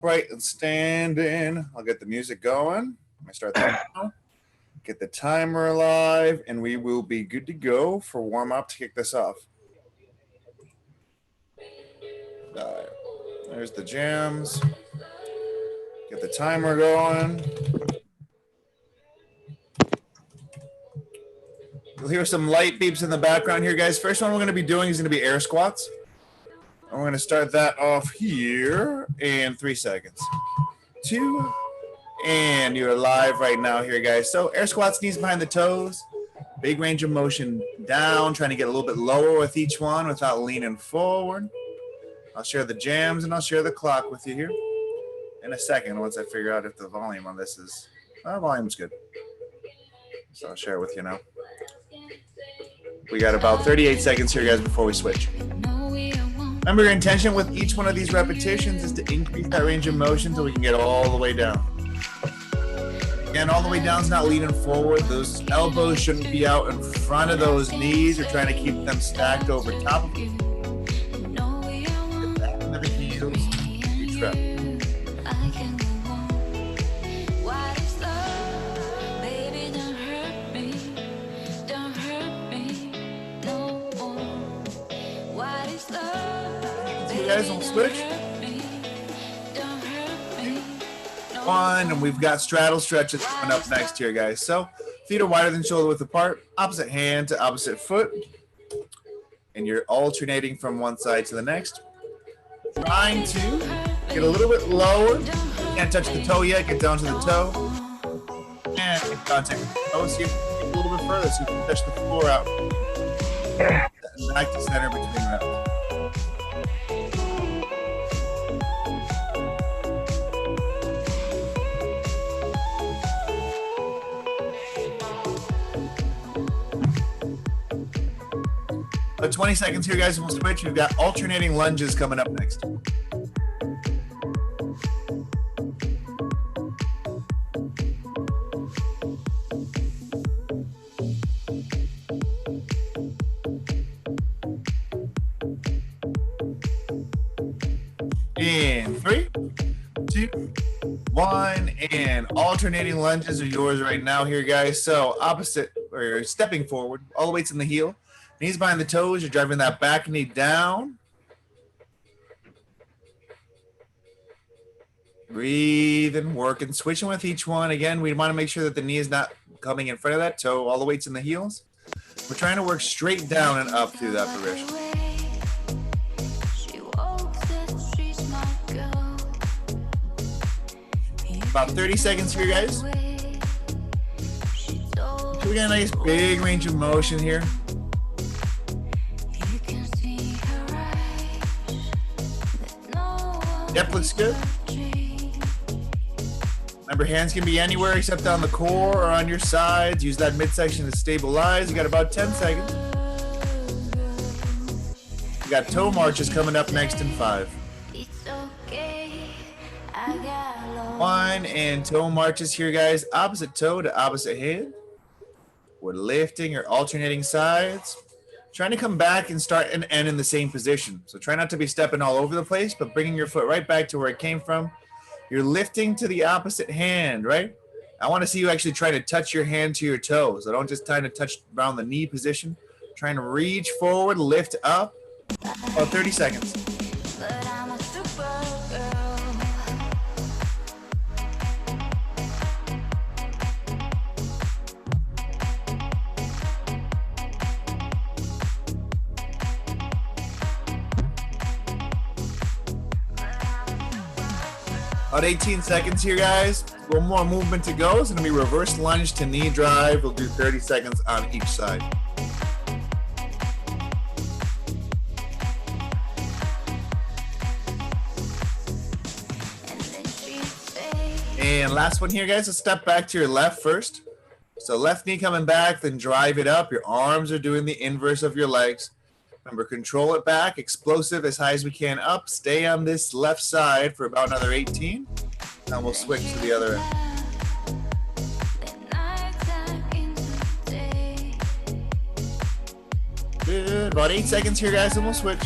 Upright and standing. I'll get the music going. I start that now. Get the timer alive, and we will be good to go for warm up to kick this off. There's the jams. Get the timer going. You'll hear some light beeps in the background here, guys. First one we're going to be doing is going to be air squats. And we're going to start that off here in 3 seconds. 2, and you're live right now here, guys. So air squats, knees behind the toes. Big range of motion down, trying to get a little bit lower with each one without leaning forward. I'll share the jams and I'll share the clock with you here in a second once I figure out if the volume on this is, volume's good. So I'll share it with you now. We got about 38 seconds here, guys, before we switch. Remember, your intention with each one of these repetitions is to increase that range of motion until we can get all the way down. Again, all the way down is not leaning forward. Those elbows shouldn't be out in front of those knees. You're trying to keep them stacked over top of them. Get back into the heels. Each rep. Guys, we'll switch. 1, and we've got straddle stretches coming up next here, guys. So feet are wider than shoulder width apart, opposite hand to opposite foot, and you're alternating from one side to the next. Trying to get a little bit lower. Can't touch the toe yet. Get down to the toe, and get contact with the toe. See if you can get a little bit further so you can touch the floor out. Back to center between reps. About 20 seconds here, guys, and we'll switch. We've got alternating lunges coming up next. In 3, 2, 1, and alternating lunges are yours right now here, guys. So opposite, or you're stepping forward, all the weight's in the heel. Knees behind the toes, you're driving that back knee down. Breathing, working, switching with each one. Again, we want to make sure that the knee is not coming in front of that toe. All the weight's in the heels. We're trying to work straight down and up through that progression. About 30 seconds here, guys. We got a nice big range of motion here. Yep, looks good. Remember, hands can be anywhere except on the core or on your sides. Use that midsection to stabilize. You got about 10 seconds. You got toe marches coming up next in 5. 1, and toe marches here, guys. Opposite toe to opposite hand. We're lifting or alternating sides. Trying to come back and start and end in the same position. So try not to be stepping all over the place, but bringing your foot right back to where it came from. You're lifting to the opposite hand, right? I want to see you actually try to touch your hand to your toes. So don't just try to touch around the knee position. Trying to reach forward, lift up. About 30 seconds. About 18 seconds here, guys. One more movement to go. It's going to be reverse lunge to knee drive. We'll do 30 seconds on each side. And last one here, guys. Let's step back to your left first. So left knee coming back, then drive it up. Your arms are doing the inverse of your legs. Remember, control it back, explosive as high as we can up. Stay on this left side for about another 18. And we'll switch to the other end. Good. About 8 seconds here, guys, and we'll switch.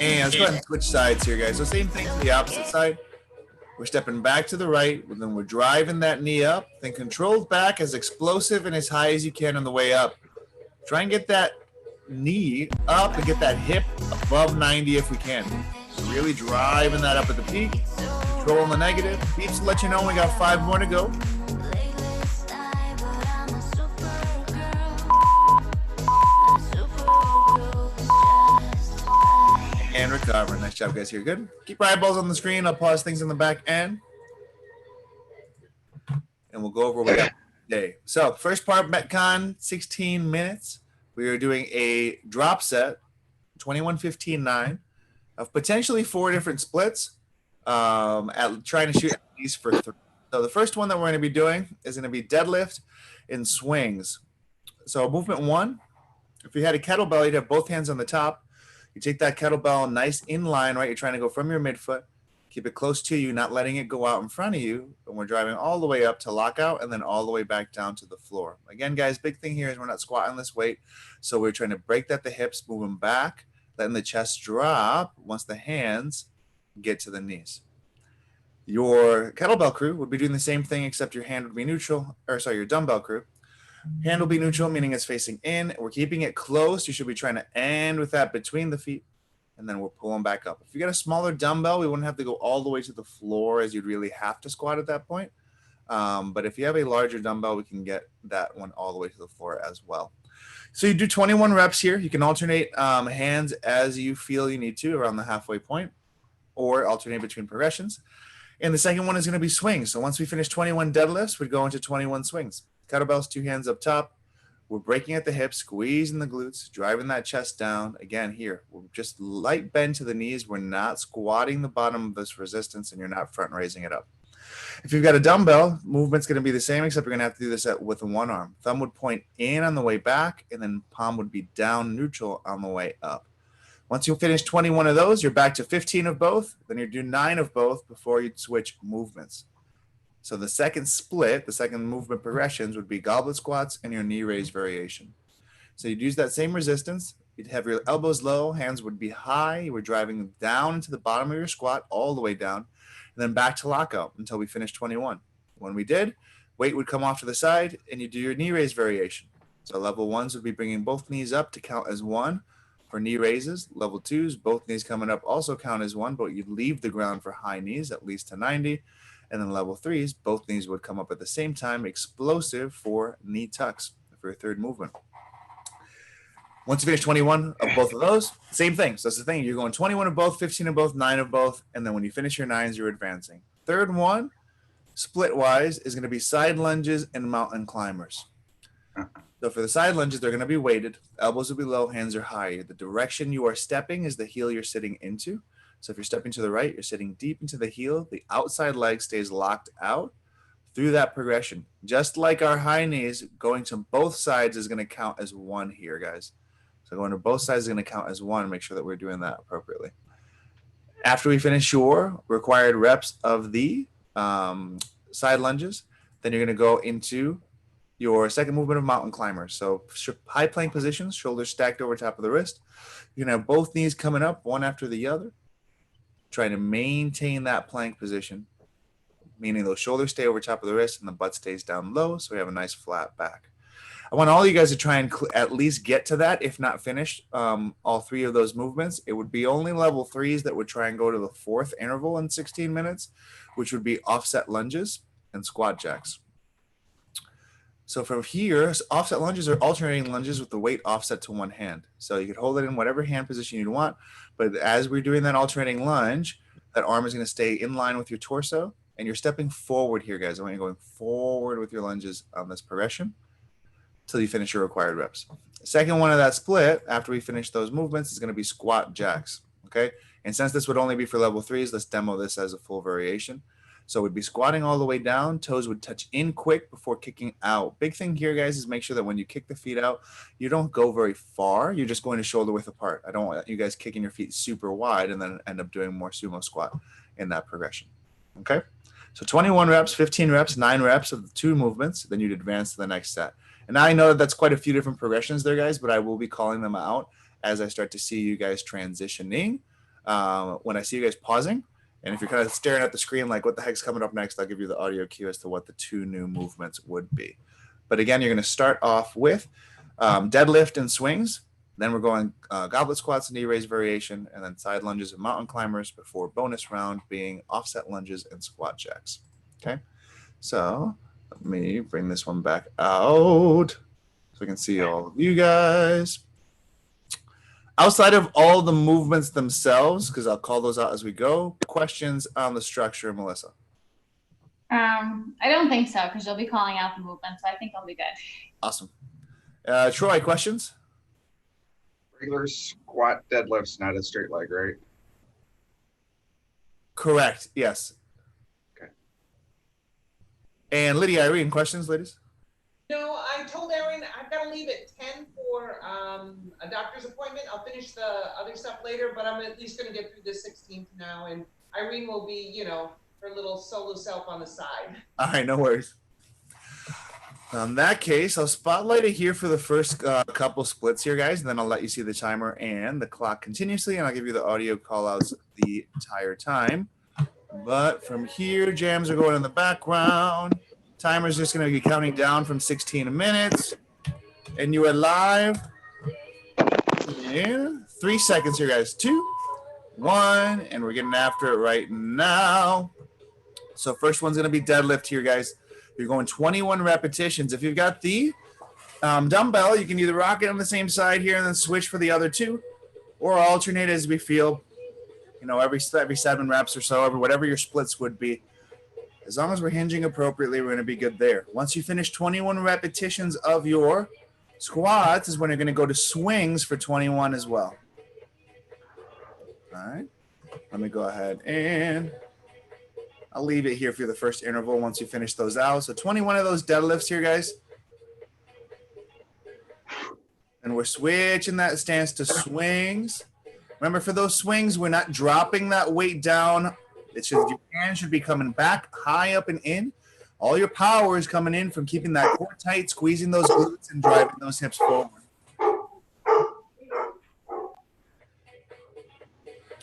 And let's go ahead and switch sides here, guys. So same thing to the opposite side. We're stepping back to the right, and then we're driving that knee up. Then controlled back as explosive and as high as you can on the way up. Try and get that knee up and get that hip above 90 if we can. So really driving that up at the peak. Controlling the negative. Beeps to let you know we got 5 more to go. And recover. Nice job, guys. Here, good. Keep your eyeballs on the screen. I'll pause things in the back end, and we'll go over what we got today. So, first part, Metcon, 16 minutes. We are doing a drop set, 21-15-9, of potentially 4 different splits. At trying to shoot at least for 3. So, the first one that we're going to be doing is going to be deadlift and swings. So, movement 1. If you had a kettlebell, you'd have both hands on the top. You take that kettlebell nice in line, right? You're trying to go from your midfoot, keep it close to you, not letting it go out in front of you. And we're driving all the way up to lockout and then all the way back down to the floor. Again, guys, big thing here is we're not squatting this weight. So we're trying to break that the hips, move them back, letting the chest drop once the hands get to the knees. Your kettlebell crew would be doing the same thing, except your hand would be neutral, your dumbbell crew. Hand will be neutral, meaning it's facing in. We're keeping it close. You should be trying to end with that between the feet, and then we're pulling back up. If you got a smaller dumbbell, we wouldn't have to go all the way to the floor as you'd really have to squat at that point. But if you have a larger dumbbell, we can get that one all the way to the floor as well. So you do 21 reps here. You can alternate hands as you feel you need to around the halfway point, or alternate between progressions. And the second one is going to be swings. So once we finish 21 deadlifts, we'd go into 21 swings. Kettlebells, 2 hands up top. We're breaking at the hips, squeezing the glutes, driving that chest down. Again, here, we're just light bend to the knees. We're not squatting the bottom of this resistance, and you're not front raising it up. If you've got a dumbbell, movement's going to be the same, except you're going to have to do this with one arm. Thumb would point in on the way back, and then palm would be down neutral on the way up. Once you finish 21 of those, you're back to 15 of both. Then you do 9 of both before you switch movements. So the second split, the second movement progressions would be goblet squats and your knee raise variation. So you'd use that same resistance. You'd have your elbows low, hands would be high. You were driving down into the bottom of your squat, all the way down, and then back to lockout until we finished 21. When we did, weight would come off to the side, and you do your knee raise variation. So level 1s would be bringing both knees up to count as 1 for knee raises. Level 2s, both knees coming up also count as 1, but you'd leave the ground for high knees, at least to 90. And then level 3s, both knees would come up at the same time, explosive for knee tucks for your third movement. Once you finish 21 of both of those, same thing. So that's the thing. You're going 21 of both, 15 of both, 9 of both. And then when you finish your 9s, you're advancing. Third one, split-wise, is going to be side lunges and mountain climbers. So for the side lunges, they're going to be weighted. Elbows will be low, hands are high. The direction you are stepping is the heel you're sitting into. So if you're stepping to the right, you're sitting deep into the heel. The outside leg stays locked out through that progression. Just like our high knees, going to both sides is going to count as 1 here, guys. So going to both sides is going to count as 1. Make sure that we're doing that appropriately. After we finish your required reps of the side lunges, then you're going to go into your second movement of mountain climbers. So high plank positions, shoulders stacked over top of the wrist. You're going to have both knees coming up, one after the other. Trying to maintain that plank position, meaning those shoulders stay over top of the wrist and the butt stays down low, so we have a nice flat back. I want all you guys to try and at least get to that, if not finish all 3 of those movements. It would be only level 3s that would try and go to the 4th interval in 16 minutes, which would be offset lunges and squat jacks. So from here, offset lunges are alternating lunges with the weight offset to one hand. So you could hold it in whatever hand position you'd want, but as we're doing that alternating lunge, that arm is going to stay in line with your torso, and you're stepping forward here, guys. I want you going forward with your lunges on this progression until you finish your required reps. The second one of that split, after we finish those movements, is going to be squat jacks, okay? And since this would only be for level 3s, let's demo this as a full variation. So we'd be squatting all the way down. Toes would touch in quick before kicking out. Big thing here, guys, is make sure that when you kick the feet out, you don't go very far. You're just going to shoulder width apart. I don't want you guys kicking your feet super wide and then end up doing more sumo squat in that progression. Okay? So 21 reps, 15 reps, 9 reps of the 2 movements. Then you'd advance to the next set. And now I know that that's quite a few different progressions there, guys, but I will be calling them out as I start to see you guys transitioning when I see you guys pausing. And if you're kind of staring at the screen like what the heck's coming up next, I'll give you the audio cue as to what the 2 new movements would be. But again, you're going to start off with deadlift and swings. Then we're going goblet squats, knee raise variation, and then side lunges and mountain climbers before bonus round being offset lunges and squat jacks. Okay, so let me bring this one back out so we can see all of you guys. Outside of all the movements themselves, because I'll call those out as we go, questions on the structure, Melissa? I don't think so, because you'll be calling out the movements, so I think I'll be good. Awesome. Troy, questions? Regular squat deadlifts, not a straight leg, right? Correct. Yes. Okay. And Lydia, Irene, questions, ladies? No, I told Erin I've got to leave at 10 for a doctor's appointment. I'll finish the other stuff later, but I'm at least going to get through the 16th now. And Irene will be, you know, her little solo self on the side. All right, no worries. In that case, I'll spotlight it here for the first couple splits here, guys, and then I'll let you see the timer and the clock continuously, and I'll give you the audio call-outs the entire time. But from here, jams are going in the background. Timer's just going to be counting down from 16 minutes, and you are live in 3 seconds here, guys. 2, 1, and we're getting after it right now. So first one's going to be deadlift here, guys. You're going 21 repetitions. If you've got the dumbbell, you can either rock it on the same side here and then switch for the other 2, or alternate as we feel, you know, every 7 reps or so, whatever your splits would be. As long as we're hinging appropriately, we're going to be good there. Once you finish 21 repetitions of your squats is when you're going to go to swings for 21 as well. All right. Let me go ahead and I'll leave it here for the first interval once you finish those out. So 21 of those deadlifts here, guys. And we're switching that stance to swings. Remember, for those swings, we're not dropping that weight down. It's just your hands should be coming back, high up and in. All your power is coming in from keeping that core tight, squeezing those glutes and driving those hips forward.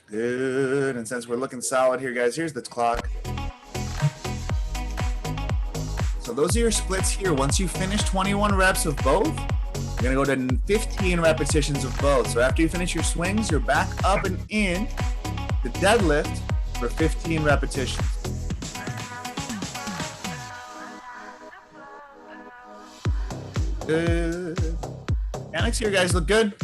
Good. And since we're looking solid here, guys, here's the clock. So those are your splits here. Once you finish 21 reps of both, you're going to go to 15 repetitions of both. So after you finish your swings, you're back up and in the deadlift for 15 repetitions. Good. Mechanics here, guys, look good.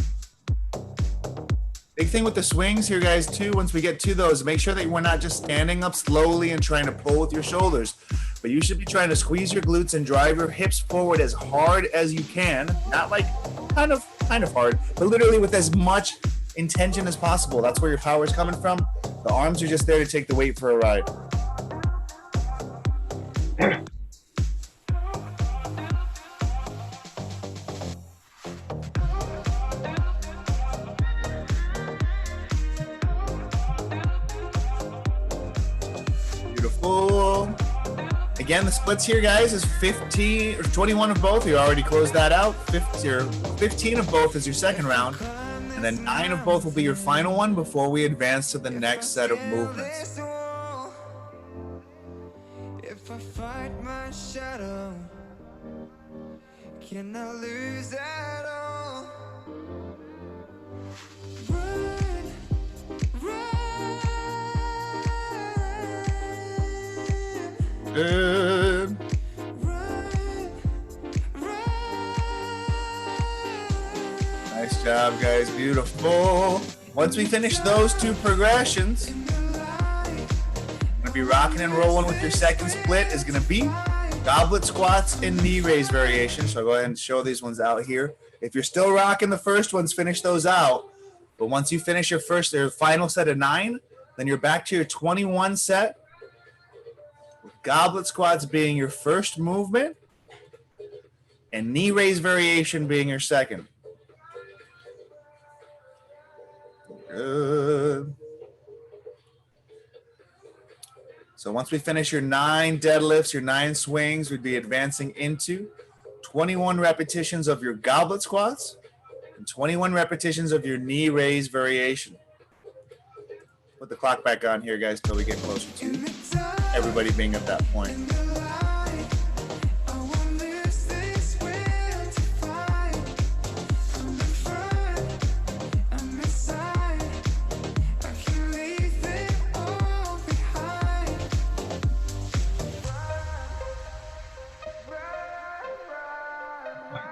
Big thing with the swings here, guys, too, once we get to those, make sure that we're not just standing up slowly and trying to pull with your shoulders, but you should be trying to squeeze your glutes and drive your hips forward as hard as you can. Not like kind of hard, but literally with as much intention as possible. That's where your power is coming from. The arms are just there to take the weight for a ride. Beautiful. Again, the splits here, guys, is 15 or 21 of both. You already closed that out. 15 of both is your second round. And then 9 of both will be your final one before we advance to the next set of movements. If I fight my shadow, can I lose at all? Run, run. Good. Nice job, guys. Beautiful. Once we finish those 2 progressions, going to be rocking and rolling with your second split is going to be goblet squats and knee raise variation. So I'll go ahead and show these ones out here. If you're still rocking the first ones, finish those out. But once you finish your first or final set of 9, then you're back to your 21 set. With goblet squats being your first movement and knee raise variation being your second. Good. So once we finish your 9 deadlifts, your 9 swings, we'd be advancing into 21 repetitions of your goblet squats and 21 repetitions of your knee raise variation. put the clock back on here, guys, till we get closer to everybody being at that point.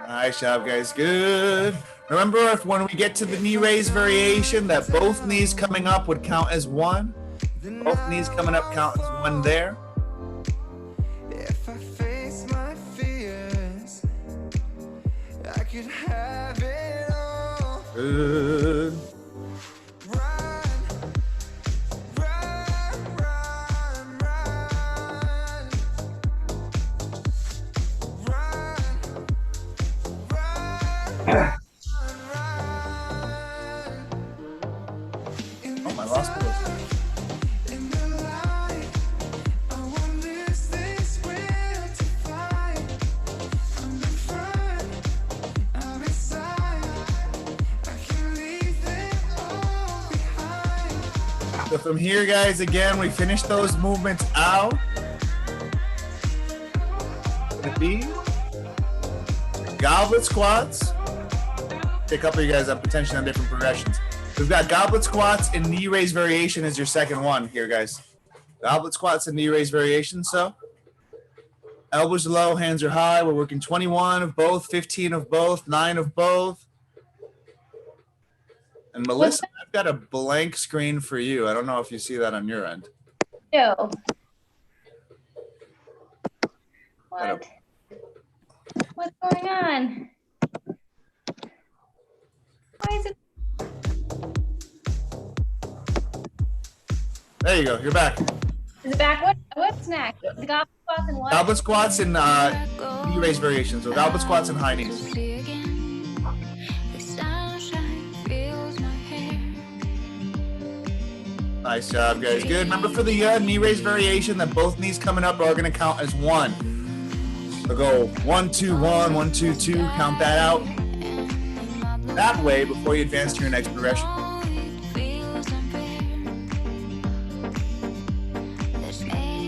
Nice job, guys. Good. Remember, if when we get to the knee raise variation, that both knees coming up would count as one. Both knees coming up count as one there. If I face my fears, I could have it all. Good. Run, run, run, run. Run, run, run. Oh, my lost place. In the light, I won't lose this will to fight. I'm in front, I'm inside. I can leave it all behind. So from here, guys, again, we finish those movements out. Gonna be goblet squats. A couple of you guys have potentially on different progressions. We've got goblet squats and knee raise variation as your second one here, guys. Goblet squats and knee raise variation. So elbows low, hands are high. We're working 21 of both, 15 of both, 9 of both. And Melissa, I've got a blank screen for you. I don't know if you see that on your end. Ew. What? What's going on? Why is it? There you go. You're back. Is it back? What's next? The goblet squats and what? Goblet squats and knee raise variation. So goblet squats and high knees. Nice job, guys. Good. Remember for the knee raise variation that both knees coming up are going to count as one. So go 1, 2, 1, 1, 2, 2. Count that out. That way before you advance to your next progression.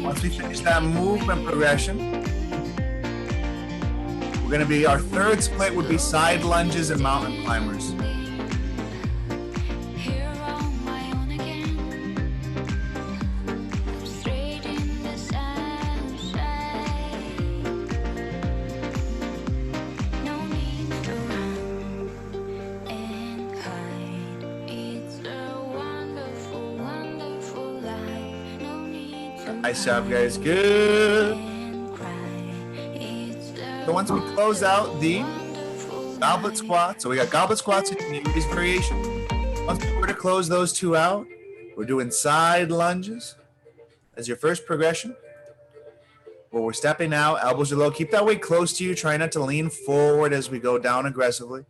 Once we finish that movement progression, we're going to be, our third split would be side lunges and mountain climbers. Nice job, guys. Good. So once we close out the goblet squat, so we got goblet squats and knee raise variation. Once we were to close those two out, we're doing side lunges as your first progression. Where we're stepping out, elbows are low. Keep that weight close to you. Try not to lean forward as we go down aggressively.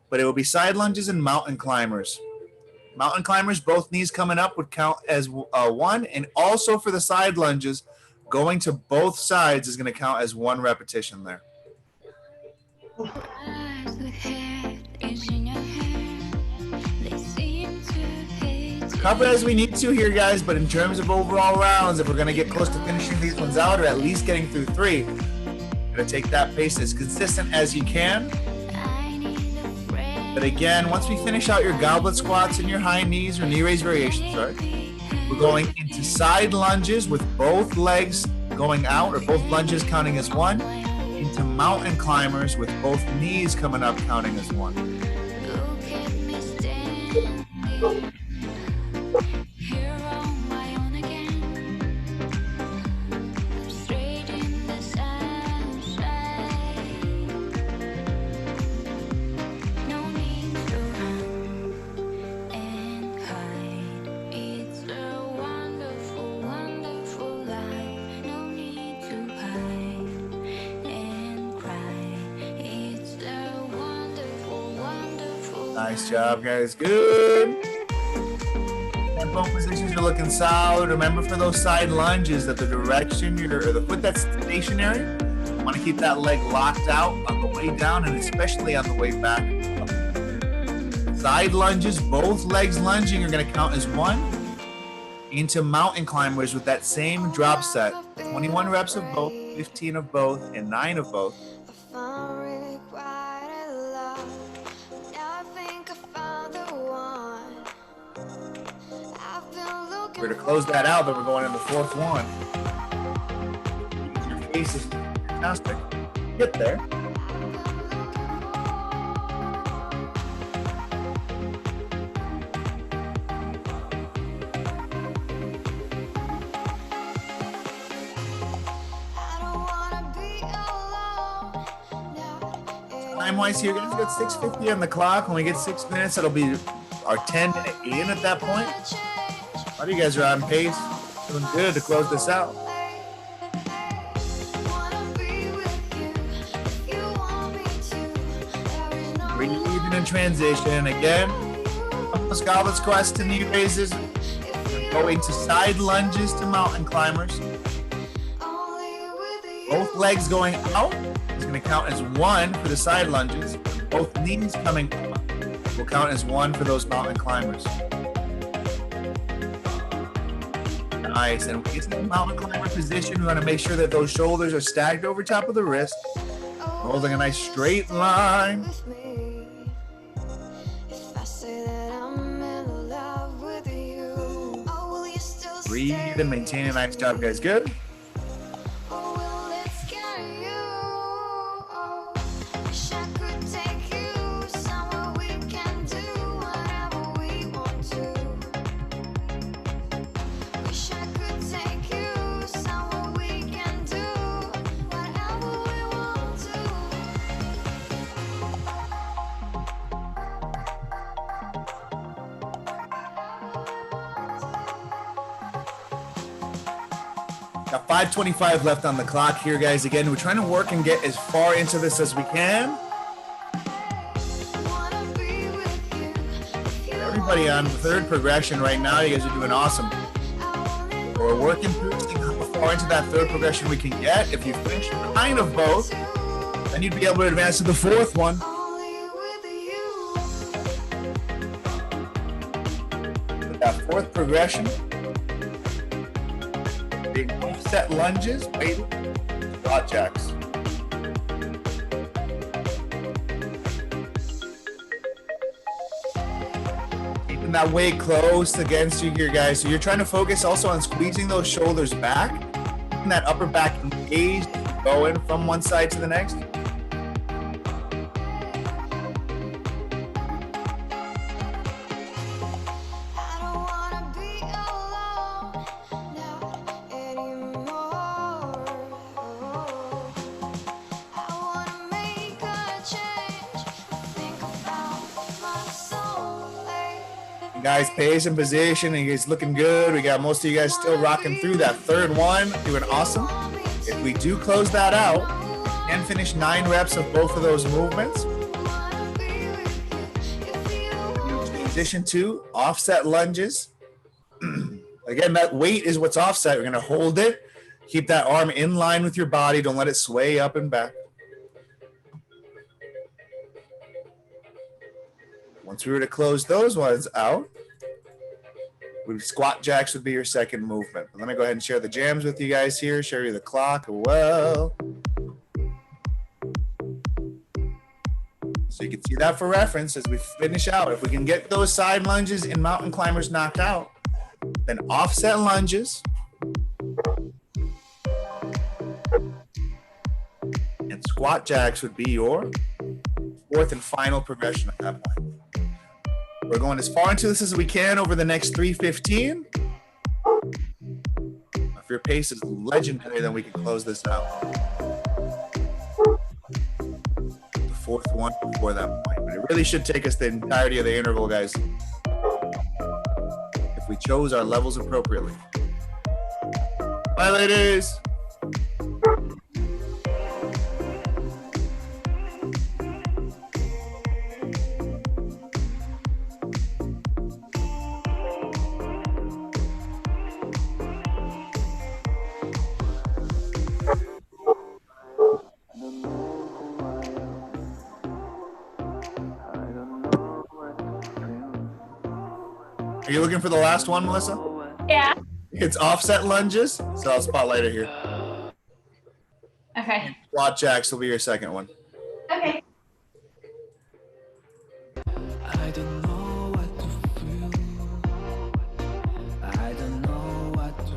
But it will be side lunges and mountain climbers. Mountain climbers, both knees coming up would count as one. And also for the side lunges, going to both sides is going to count as one repetition there. Cover as we need to here, guys, but in terms of overall rounds, if we're going to get close to finishing these ones out or at least getting through 3, you're going to take that pace as consistent as you can. But again, once we finish out your goblet squats and your high knees or knee raise variations, right? We're going into side lunges with both legs going out or both lunges counting as one, into mountain climbers with both knees coming up counting as one. Nice job, guys. Good. Tempo positions are looking solid. Remember for those side lunges that the direction or the foot that's stationary, you want to keep that leg locked out on the way down and especially on the way back. Side lunges, both legs lunging are going to count as one. into mountain climbers with that same drop set. 21 reps of both, 15 of both, and 9 of both. We're to close that out, but we're going in the fourth one. Your face is fantastic. Get there. Time-wise here, guys, we got 6:50 on the clock. When we get 6 minutes, it'll be our 10-minute in at that point. A lot of you guys are on pace, doing good to close this out. Breathing in transition again. Those Goblet's Quest to knee raises, going to side lunges to mountain climbers. Both legs going out is going to count as 1 for the side lunges. Both knees coming up will count as 1 for those mountain climbers. Nice. And when we get to the mountain climber position, we want to make sure that those shoulders are stacked over top of the wrist, holding a nice straight line. Breathe and maintain a nice job, guys. Good. Got 5:25 left on the clock here, guys. Again, we're trying to work and get as far into this as we can. Everybody on the third progression right now. You guys are doing awesome. We're working through seeing how far into that third progression we can get. If you finish 9 of both, then you'd be able to advance to the fourth one. With that fourth progression, big offset lunges, waiting, squat jacks. Keeping that weight close against you here, guys. So you're trying to focus also on squeezing those shoulders back, keeping that upper back engaged, going from one side to the next. Guys, pace and position, and it's looking good. We got most of you guys still rocking through that third one, doing awesome. If we do close that out and finish 9 reps of both of those movements, you transition to offset lunges. Again, that weight is what's offset. We're going to hold it, keep that arm in line with your body. Don't let it sway up and back. Once we were to close those ones out, squat jacks would be your second movement. Let me go ahead and share the jams with you guys here, show you the clock well. So you can see that for reference as we finish out. If we can get those side lunges and mountain climbers knocked out, then offset lunges and squat jacks would be your fourth and final progression at that point. We're going as far into this as we can over the next 3:15. If your pace is legendary, then we can close this out. The fourth one before that point. But it really should take us the entirety of the interval, guys, if we chose our levels appropriately. Bye, ladies. Are you looking for the last one, Melissa? Yeah. It's offset lunges, so I'll spotlight it here. Okay. Squat jacks will be your second one. Okay. I don't know what to feel. I don't know what to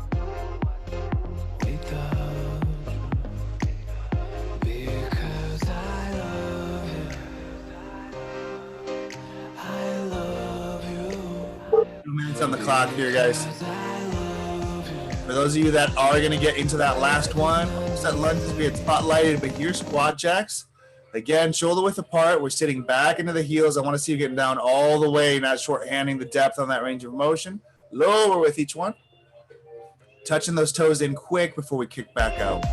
do without you. Because I love you. I love you. 2 minutes on the clock here, guys. Because I love you. For those of you that are going to get into that last one, set lunges being spotlighted, but here's squat jacks. Again, shoulder width apart. We're sitting back into the heels. I want to see you getting down all the way, not shorthanding the depth on that range of motion. Lower with each one. Touching those toes in quick before we kick back out.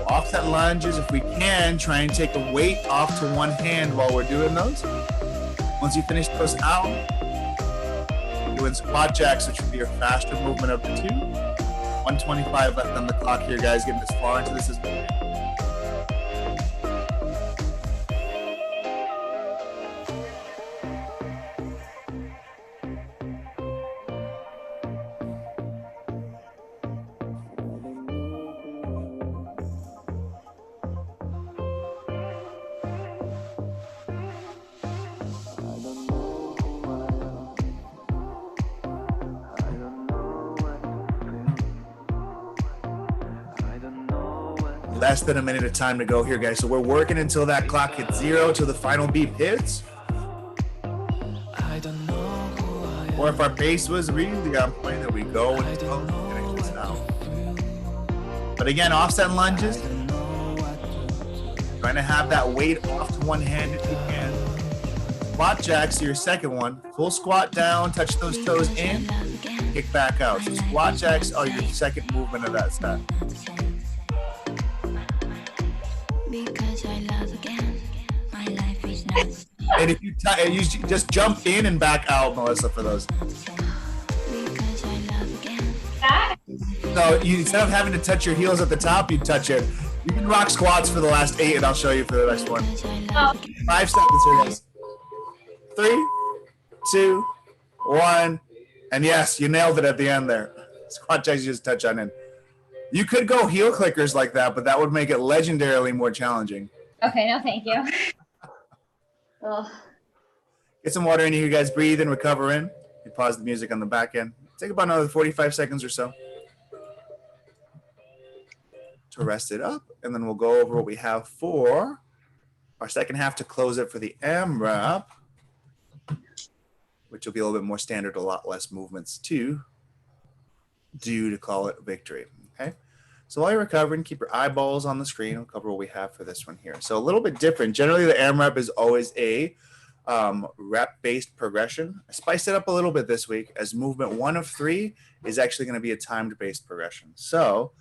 Offset lunges, if we can, try and take the weight off to one hand while we're doing those. Once you finish those out, doing squat jacks, which would be your faster movement of the two. 125 left on the clock here, guys. Getting as far into this as we can. Less than a minute of time to go here, guys. So we're working until that clock hits 0, till the final beep hits. I don't know who I am. Or if our base was really on point, that we go and finish this out. But again, offset lunges. Trying to have that weight off to one hand if you can. Squat jacks, your second one. Full squat down, touch those toes in, kick back out. So squat jacks are your second movement of that set. Because I love again. My life is not And if you just jump in and back out, Melissa, for those. because I love again. That? So you, instead of having to touch your heels at the top, you touch it. You can rock squats for the last 8, and I'll show you for the next one. Because I love Oh, 5 seconds here, guys. 3, 2, 1, and yes, you nailed it at the end there. Squat jacks, you just touch on in. You could go heel clickers like that, but that would make it legendarily more challenging. okay. No, thank you. Oh, Get some water in here, you guys. Breathe and recover in. You pause the music on the back end. Take about another 45 seconds or so to rest it up, and then we'll go over what we have for our second half to close it for the AMRAP, which will be a little bit more standard, a lot less movements to do to call it victory. Okay. So while you're recovering, keep your eyeballs on the screen. We'll cover what we have for this one here. So a little bit different. Generally, the AMRAP is always a rep-based progression. I spiced it up a little bit this week, as movement 1 of 3 is actually going to be a timed-based progression. So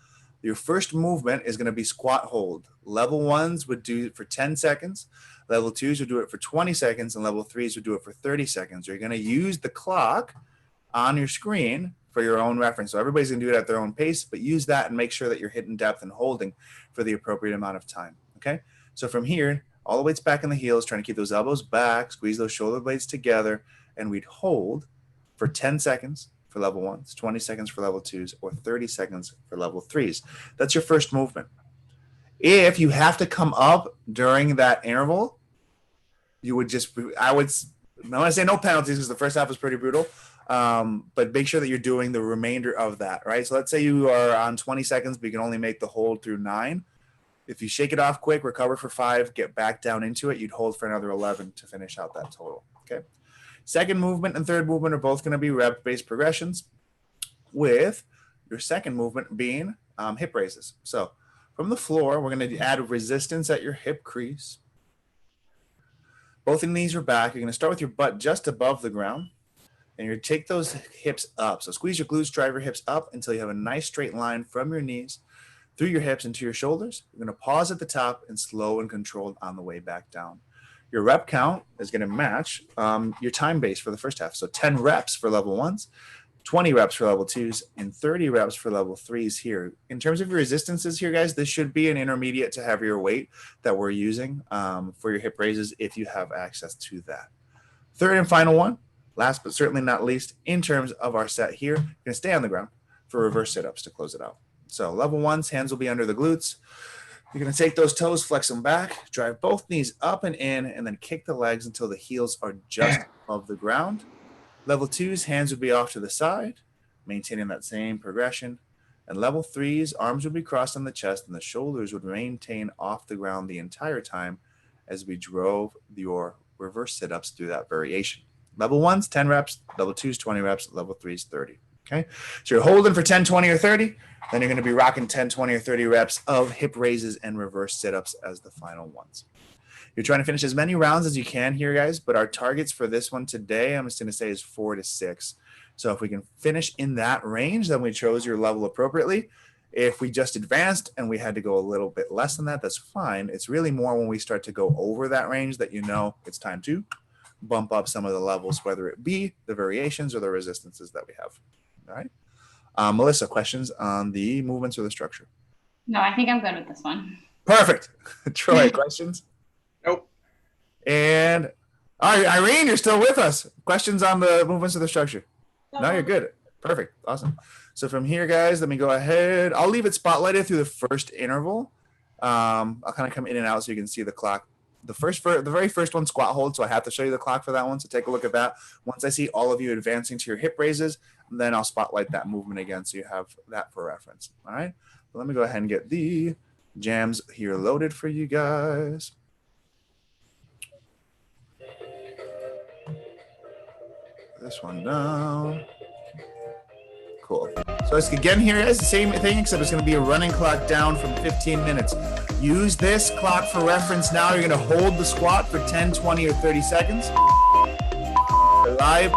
your first movement is going to be squat hold. Level 1s would do it for 10 seconds. Level 2s would do it for 20 seconds, and level 3s would do it for 30 seconds. You're going to use the clock on your screen for your own reference. So everybody's going to do it at their own pace, but use that and make sure that you're hitting depth and holding for the appropriate amount of time. Okay. So from here, all the weight's back in the heels, trying to keep those elbows back, squeeze those shoulder blades together, and we'd hold for 10 seconds for level 1s, 20 seconds for level 2s, or 30 seconds for level 3s. That's your first movement. If you have to come up during that interval, you would just, I want to say no penalties because the first half was pretty brutal. But make sure that you're doing the remainder of that, right? So let's say you are on 20 seconds, but you can only make the hold through 9. If you shake it off quick, recover for 5, get back down into it, you'd hold for another 11 to finish out that total, okay? Second movement and third movement are both going to be rep-based progressions, with your second movement being hip raises. So from the floor, we're going to add resistance at your hip crease. Both of these are back. You're going to start with your butt just above the ground. And you're going to take those hips up. So squeeze your glutes, drive your hips up until you have a nice straight line from your knees through your hips into your shoulders. You're going to pause at the top and slow and controlled on the way back down. Your rep count is going to match your time base for the first half. So 10 reps for level 1s, 20 reps for level 2s, and 30 reps for level 3s here. In terms of your resistances here, guys, this should be an intermediate to heavier weight that we're using for your hip raises if you have access to that. Third and final one, Last but certainly not least, in terms of our set here, you're going to stay on the ground for reverse sit-ups to close it out. So level ones, hands will be under the glutes. You're going to take those toes, flex them back, drive both knees up and in, and then kick the legs until the heels are just above the ground. Level twos, hands would be off to the side, maintaining that same progression. And level threes, arms would be crossed on the chest and the shoulders would maintain off the ground the entire time as we drove your reverse sit-ups through that variation. Level ones, 10 reps, level twos, 20 reps, level threes, 30. Okay, so you're holding for 10, 20, or 30. Then you're going to be rocking 10, 20, or 30 reps of hip raises and reverse sit-ups as the final ones. You're trying to finish as many rounds as you can here, guys, but our targets for this one today, I'm just going to say, is 4 to 6. So if we can finish in that range, then we chose your level appropriately. If we just advanced and we had to go a little bit less than that, that's fine. It's really more when we start to go over that range that you know it's time to bump up some of the levels, whether it be the variations or the resistances that we have. All right. Melissa, questions on the movements or the structure? No, I think I'm good with this one. Perfect. Troy, questions? Nope. And all right, Irene, you're still with us. Questions on the movements or the structure? No, you're good. Perfect. Awesome. So from here, guys, let me go ahead. I'll leave it spotlighted through the first interval. I'll kind of come in and out so you can see the clock. The very first one, squat hold. So I have to show you the clock for that one. So take a look at that. Once I see all of you advancing to your hip raises, then I'll spotlight that movement again so you have that for reference. All right. So let me go ahead and get the jams here loaded for you guys. This one down. Cool. So it's again here is the same thing, except it's going to be a running clock down from 15 minutes. Use this clock for reference now. You're going to hold the squat for 10, 20, or 30 seconds. Live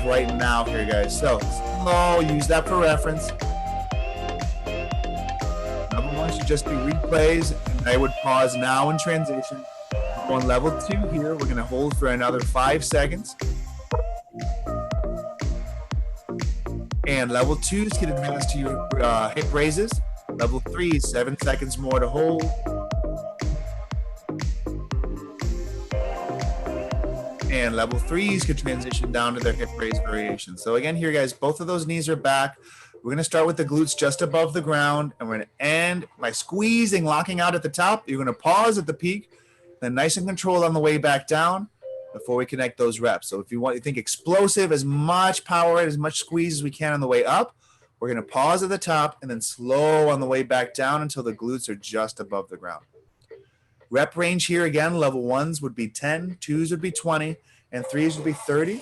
right now here, guys. So slow, use that for reference. Number one should just be replays. And I would pause now in transition. On level 2 here, we're going to hold for another 5 seconds. And level 2s can advance to your hip raises. Level 3, 7 seconds more to hold. And level 3s could transition down to their hip raise variation. So again here, guys, both of those knees are back. We're going to start with the glutes just above the ground. And we're going to end by squeezing, locking out at the top. You're going to pause at the peak. Then nice and controlled on the way back down before we connect those reps. So if you think explosive, as much power, as much squeeze as we can on the way up, we're going to pause at the top and then slow on the way back down until the glutes are just above the ground. Rep range here again, level ones would be 10, twos would be 20, and threes would be 30.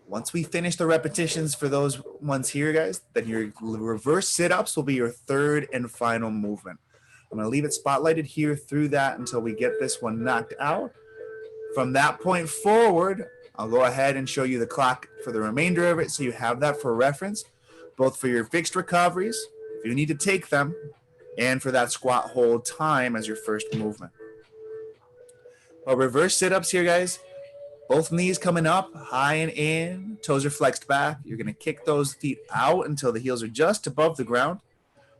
Once we finish the repetitions for those ones here, guys, then your reverse sit-ups will be your third and final movement. I'm going to leave it spotlighted here through that until we get this one knocked out. From that point forward, I'll go ahead and show you the clock for the remainder of it so you have that for reference, both for your fixed recoveries, if you need to take them, and for that squat hold time as your first movement. Well, reverse sit-ups here, guys. Both knees coming up, high and in, toes are flexed back. You're going to kick those feet out until the heels are just above the ground.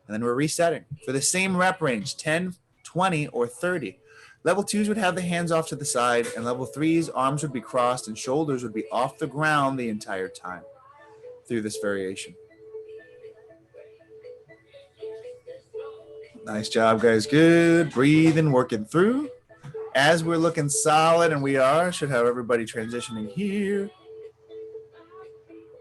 And then we're resetting for the same rep range, 10, 20, or 30. Level 2s would have the hands off to the side, and level 3s, arms would be crossed and shoulders would be off the ground the entire time through this variation. Nice job, guys. Good. Breathing, working through. As we're looking solid, and we are, should have everybody transitioning here.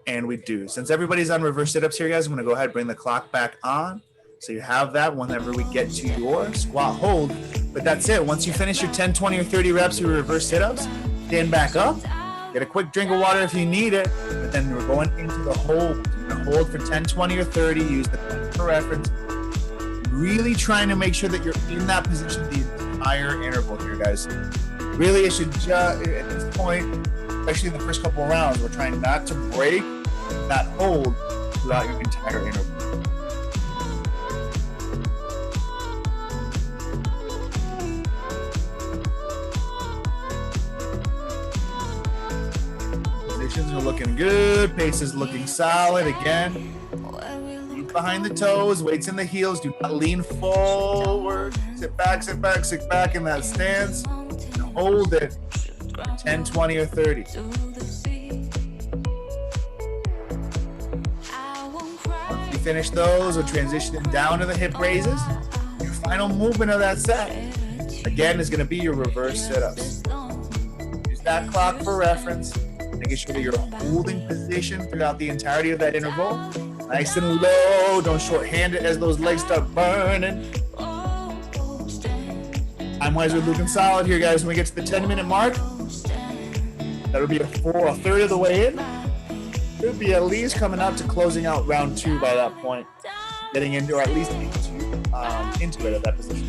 And we do. Since everybody's on reverse sit-ups here, guys, I'm going to go ahead and bring the clock back on. So you have that whenever we get to your squat hold. But that's it. Once you finish your 10, 20, or 30 reps of your reverse sit-ups, stand back up. Get a quick drink of water if you need it. But then we're going into the hold. You're going to hold for 10, 20, or 30. Use the pen for reference. Really trying to make sure that you're in that position the entire interval here, guys. Really, it should just, at this point, especially in the first couple of rounds, we're trying not to break that hold throughout your entire interval. Positions are looking good. Pace is looking solid again. Behind the toes, weights in the heels. Do not lean forward. Sit back, sit back, sit back in that stance. And hold it. 10, 20, or 30. Once you finish those, we'll transition down to the hip raises. Your final movement of that set, again, is going to be your reverse sit-ups. Use that clock for reference, making sure that you're holding position throughout the entirety of that interval. Nice and low. Don't shorthand it as those legs start burning. Time-wise, we're looking solid here, guys. When we get to the 10-minute mark, that'll be a third of the way in. Should be at least coming up to closing out round 2 by that point. Getting into, or at least into it at that position.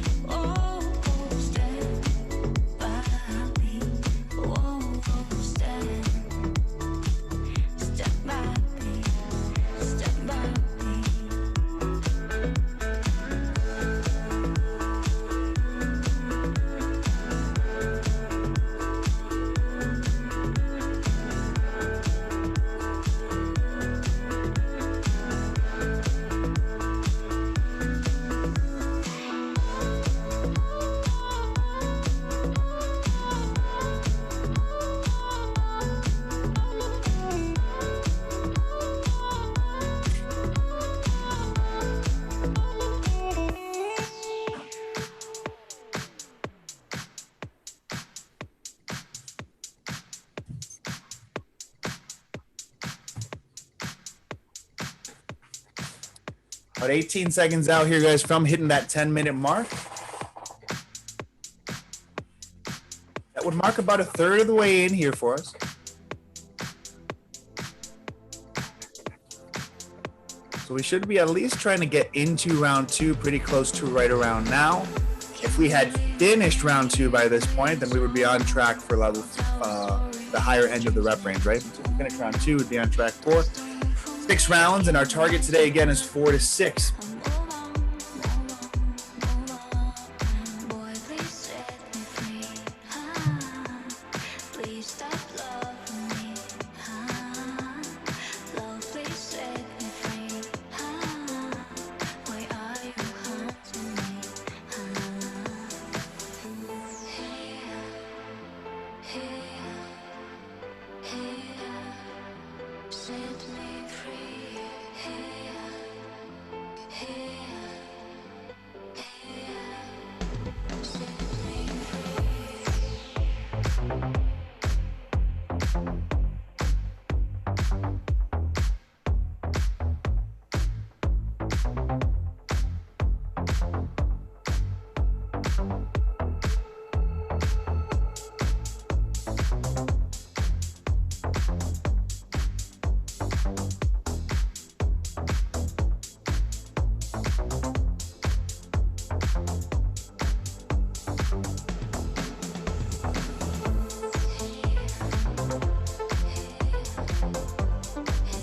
About 18 seconds out here, guys, from hitting that 10-minute mark. That would mark about a third of the way in here for us. So we should be at least trying to get into round 2 pretty close to right around now. If we had finished round 2 by this point, then we would be on track for level the higher end of the rep range, right? So if we finish round 2, we'd be on track for 6 rounds, and our target today again is 4 to 6.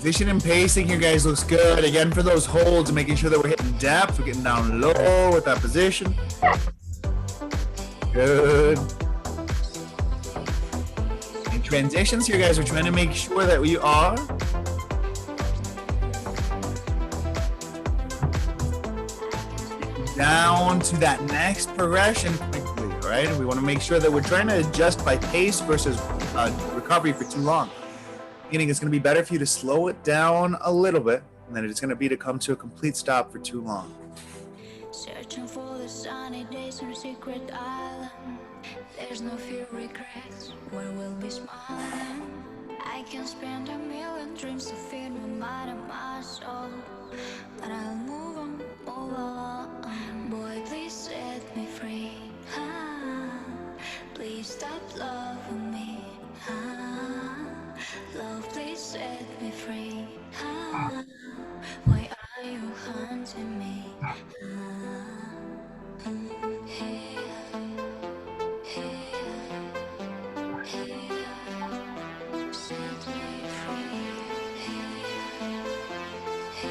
Position and pacing here, guys, looks good. Again, for those holds, making sure that we're hitting depth. We're getting down low with that position. Good. In transitions here, guys, we're trying to make sure that we are down to that next progression quickly, right? And we want to make sure that we're trying to adjust by pace versus recovery for too long. It's going to be better for you to slow it down a little bit than it's going to be to come to a complete stop for too long. Searching for the sunny days on a secret island. There's no fear, regrets, where we'll be smiling. I can spend a million dreams to feed my mind and my soul, but I'll move on, move on. Boy, please set me free. Please stop loving me. Love, please set me free. Why are you haunting me? Set me free. 'Cause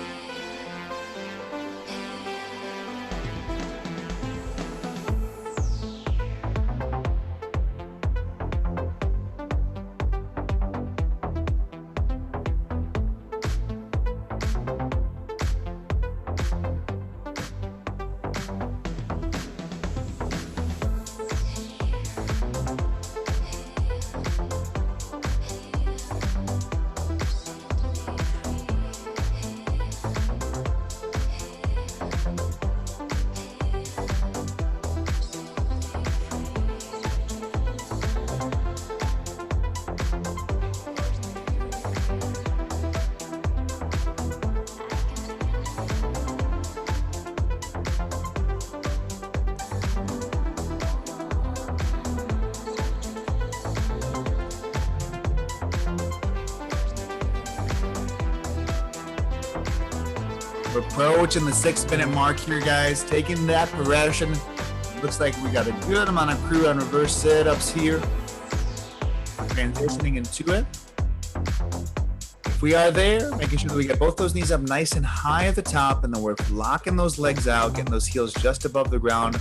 We're approaching the 6-minute mark here, guys. Taking that progression. Looks like we got a good amount of crew on reverse sit-ups here. Transitioning into it. If we are there, making sure that we get both those knees up nice and high at the top, and then we're locking those legs out, getting those heels just above the ground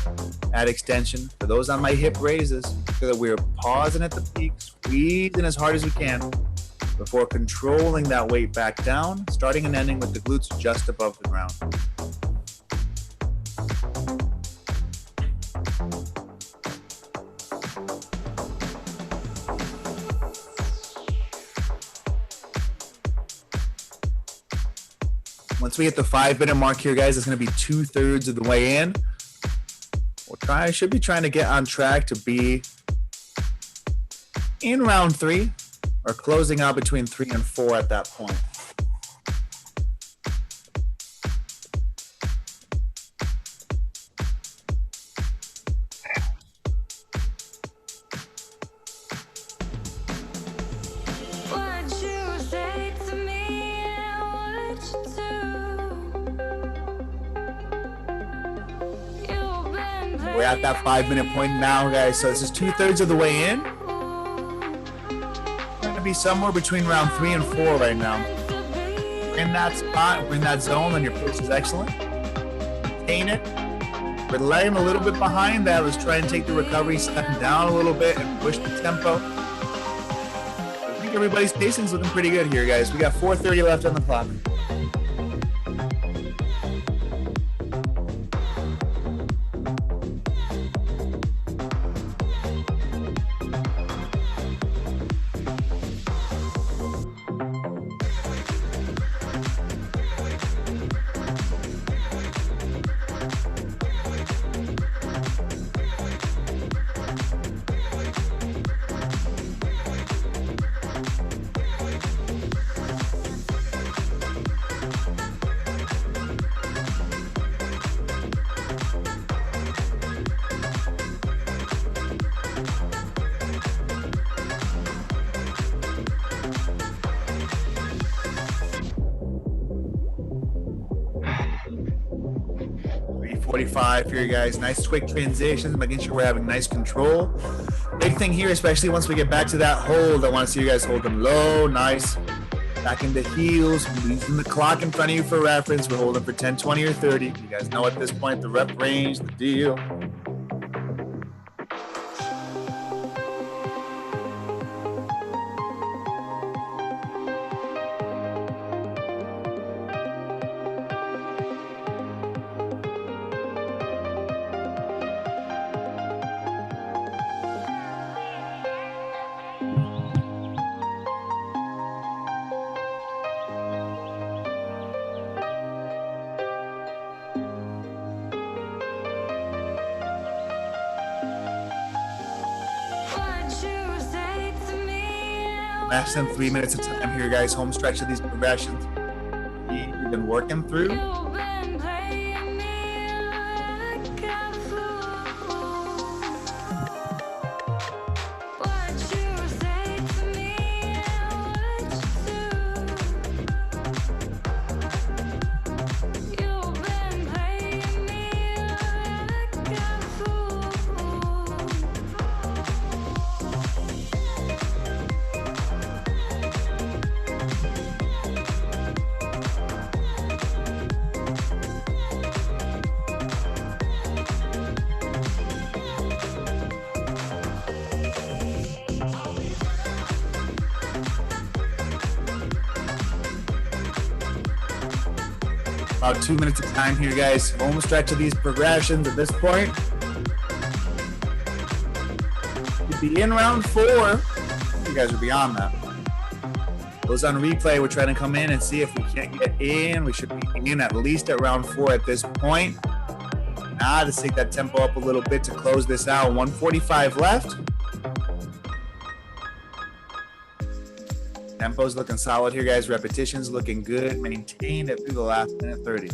at extension. For those on my hip raises, so that we're pausing at the peak, squeezing as hard as we can before controlling that weight back down, starting and ending with the glutes just above the ground. Once we hit the 5-minute mark here, guys, it's going to be 2/3 of the way in. Should be trying to get on track to be in round 3 or closing out between 3 and 4 at that point. We're at that 5-minute point now, guys. So this is 2/3 of the way in. We're going to be somewhere between round 3 and 4 right now. We're in that spot, we're in that zone, and your pace is excellent. Maintain it. We're lagging a little bit behind that. Let's try and take the recovery, stepping down a little bit and push the tempo. I think everybody's pacing is looking pretty good here, guys. We got 4:30 left on the clock. Here, guys. Nice quick transitions, making sure we're having nice control. Big thing here, especially once we get back to that hold, I want to see you guys hold them low, nice. Back into heels, using the clock in front of you for reference. We're holding for 10, 20, or 30. You guys know at this point the rep range, the deal. Less than 3 minutes of time here, guys. Home stretch of these progressions. We've been working through. About 2 minutes of time here, guys. Home stretch of these progressions at this point. You'd be in round 4. You guys are beyond that. Those on replay, we're trying to come in and see if we can't get in. We should be in at least at round 4 at this point. Now, let's take that tempo up a little bit to close this out. 145 left. Tempo's looking solid here, guys. Repetitions looking good. Maintained it through the last minute 30.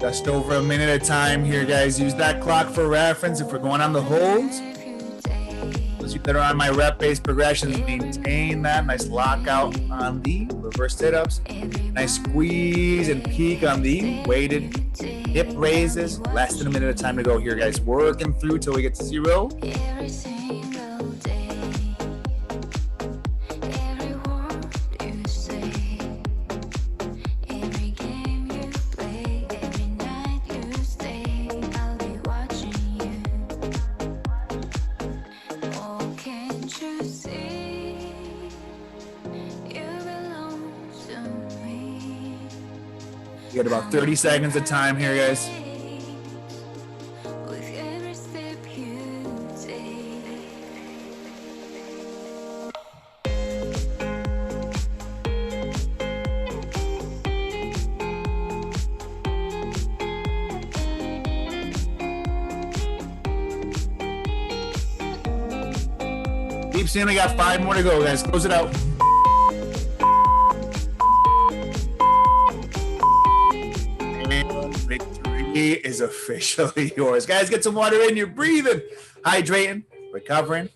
Just over a minute at a time here, guys. Use that clock for reference. If we're going on the holds, those of you that are on my rep-based progressions, maintain that nice lockout on the reverse sit-ups. Nice squeeze and peak on the weighted hip raises. Less than a minute of time to go here, guys. Working through till we get to 0. Every single day, every word you say, every game you play, every night you stay, I'll be watching you. Oh, can't you see? You belong to me. You got about 30 seconds of time here, guys. With every step you take. Deep Stand, we got 5 more to go, guys. Close it out. And victory is officially yours. Guys, get some water in. You're breathing, hydrating, recovering.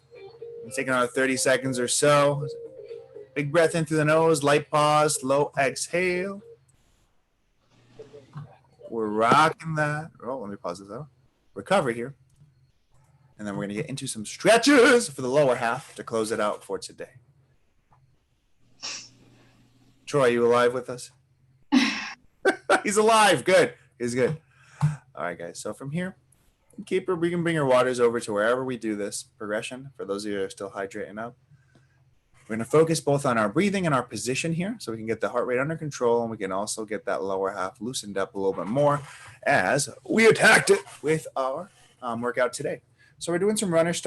Take another 30 seconds or so. Big breath in through the nose, light pause, slow exhale. We're rocking that. Oh, let me pause this out. Recovery here. And then we're going to get into some stretches for the lower half to close it out for today. Troy, you alive with us? He's alive. Good. He's good. All right, guys. So from here, we can bring your waters over to wherever we do this progression. For those of you that are still hydrating up, we're going to focus both on our breathing and our position here so we can get the heart rate under control, and we can also get that lower half loosened up a little bit more as we attacked it with our workout today. So we're doing some runner's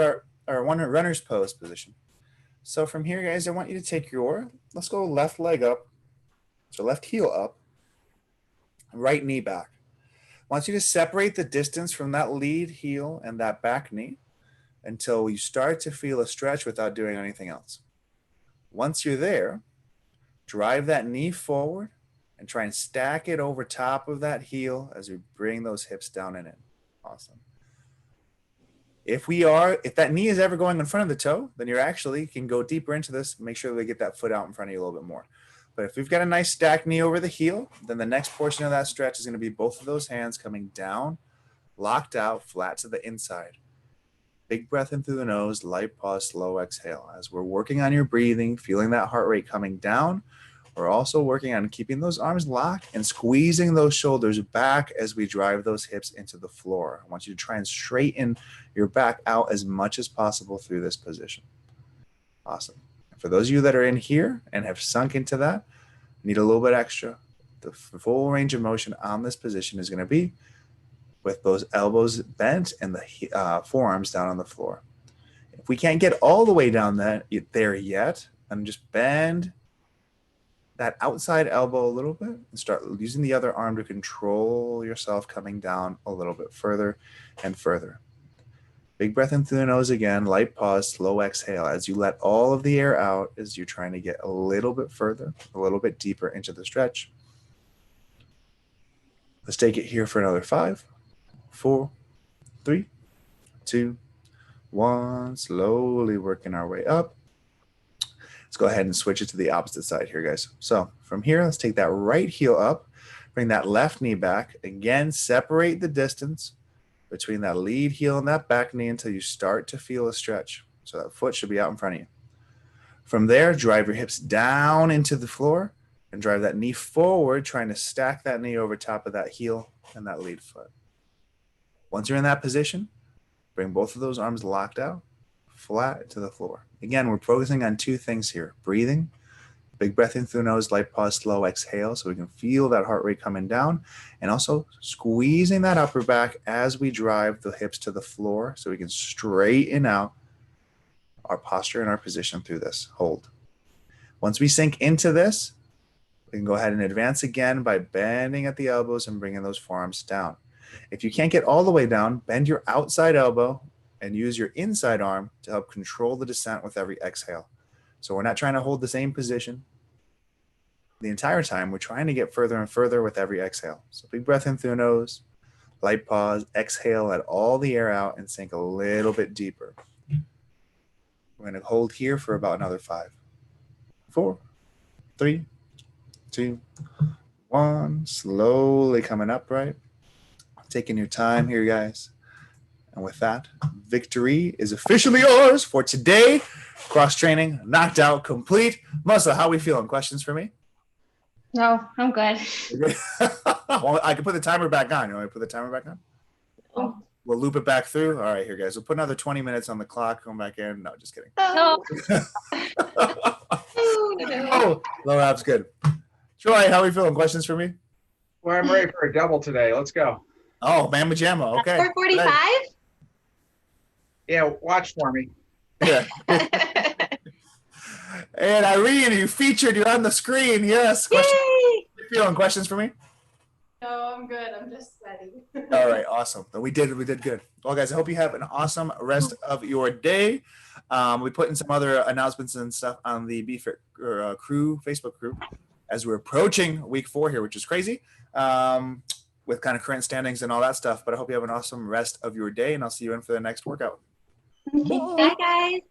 pose position. So from here, guys, I want you to take let's go left leg up. So left heel up, right knee back. I want you to separate the distance from that lead heel and that back knee until you start to feel a stretch without doing anything else. Once you're there, drive that knee forward and try and stack it over top of that heel as we bring those hips down and in. Awesome. If that knee is ever going in front of the toe, then you actually can go deeper into this and make sure that we get that foot out in front of you a little bit more. But if we've got a nice stacked knee over the heel, then the next portion of that stretch is going to be both of those hands coming down, locked out, flat to the inside. Big breath in through the nose, light pause, slow exhale. As we're working on your breathing, feeling that heart rate coming down, we're also working on keeping those arms locked and squeezing those shoulders back as we drive those hips into the floor. I want you to try and straighten your back out as much as possible through this position. Awesome. For those of you that are in here and have sunk into that, need a little bit extra. The full range of motion on this position is going to be with those elbows bent and the forearms down on the floor. If we can't get all the way down there yet, then just bend that outside elbow a little bit and start using the other arm to control yourself coming down a little bit further and further. Big breath in through the nose again, light pause, slow exhale as you let all of the air out as you're trying to get a little bit further, a little bit deeper into the stretch. Let's take it here for another 5, 4, 3, 2, 1. Slowly working our way up. Let's go ahead and switch it to the opposite side here, guys. So from here, let's take that right heel up, bring that left knee back. Again, separate the distance between that lead heel and that back knee until you start to feel a stretch. So that foot should be out in front of you. From there, drive your hips down into the floor and drive that knee forward, trying to stack that knee over top of that heel and that lead foot. Once you're in that position, bring both of those arms locked out, flat to the floor. Again, we're focusing on 2 things here. Breathing, big breath in through the nose, light pause, slow exhale so we can feel that heart rate coming down, and also squeezing that upper back as we drive the hips to the floor so we can straighten out our posture and our position through this. Hold. Once we sink into this, we can go ahead and advance again by bending at the elbows and bringing those forearms down. If you can't get all the way down, bend your outside elbow and use your inside arm to help control the descent with every exhale. So we're not trying to hold the same position. the entire time, we're trying to get further and further with every exhale. So big breath in through the nose, light pause, exhale, let all the air out and sink a little bit deeper. We're going to hold here for about another 5, 4, 3, 2, 1. Slowly coming up, right? Taking your time here, guys. And with that, victory is officially yours for today. Cross training, knocked out, complete. Melissa, how are we feeling? Questions for me? No, I'm good. Well, I can put the timer back on. You want me to put the timer back on? Oh. We'll loop it back through. All right, here, guys. We'll put another 20 minutes on the clock. Come back in. No, just kidding. No. Oh, low abs, good. Troy, how are we feeling? Questions for me? Well, I'm ready for a double today. Let's go. Oh, Mamma Jamma. Okay. 4:45. Yeah, watch for me. Yeah. And Irene, you featured. You're on the screen. Yes. Questions, Yay! feeling? Questions for me? No, I'm good. I'm just sweaty. All right, awesome. We did good. Well, guys, I hope you have an awesome rest of your day. We put in some other announcements and stuff on the BFit crew Facebook group as we're approaching week 4 here, which is crazy, with kind of current standings and all that stuff. But I hope you have an awesome rest of your day, and I'll see you in for the next workout. Bye, guys.